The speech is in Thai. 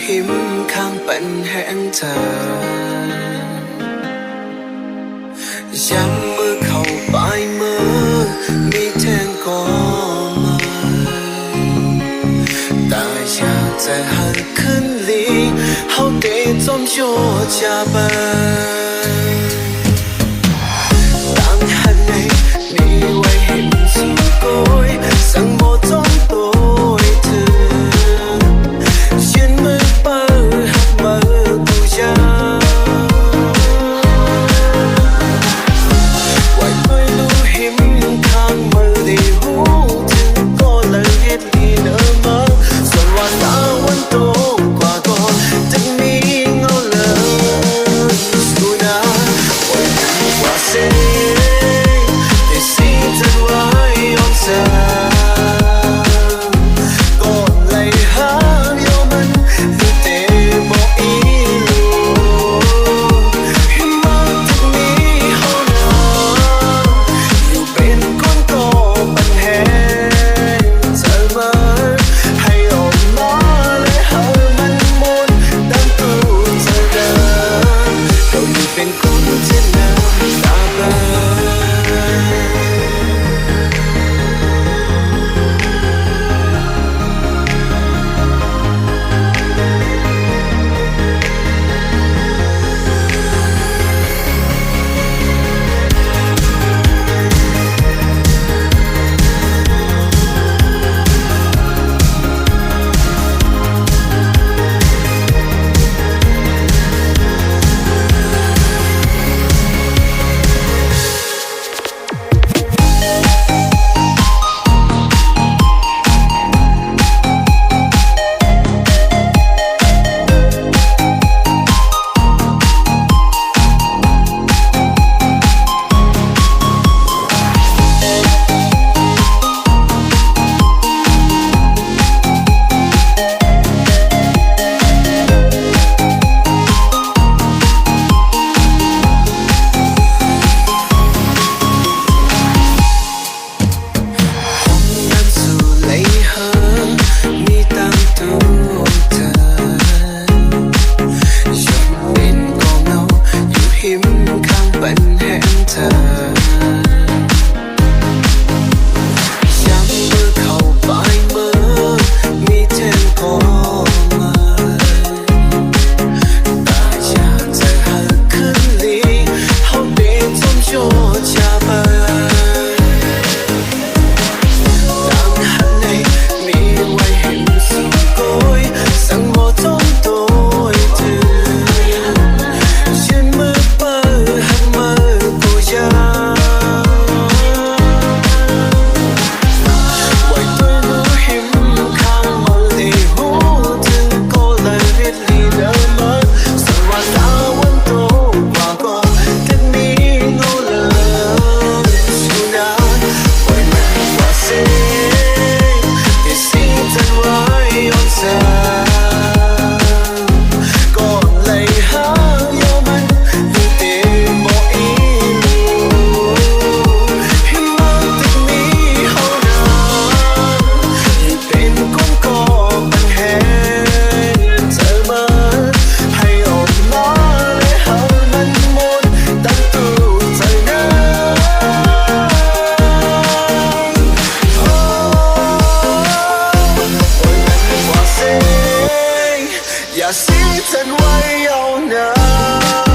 หิมข้างเป็นแห้งเธอยามมือเข้าปลายมือมีแทงก็มาแต่อยากจะหันขึ้นลีเขาเตะจอมโยชาบะตั้งหันในมีไว้เห็นสุดโกยสังโมจอมตัวเธอยืนมือเปิดหักมือกูยาไว้ไม่รู้หิมข้างมือได้หูถึงก็เลยเห็นดีเนอมาส่วนวันตาวันโตกว่าก่อนจะมีเงาเลยสู้นะไว้ดีกว่าเสียแต่สิ่งที่ไว้ยอมเธออย่าเสียฉันไว้เอานะ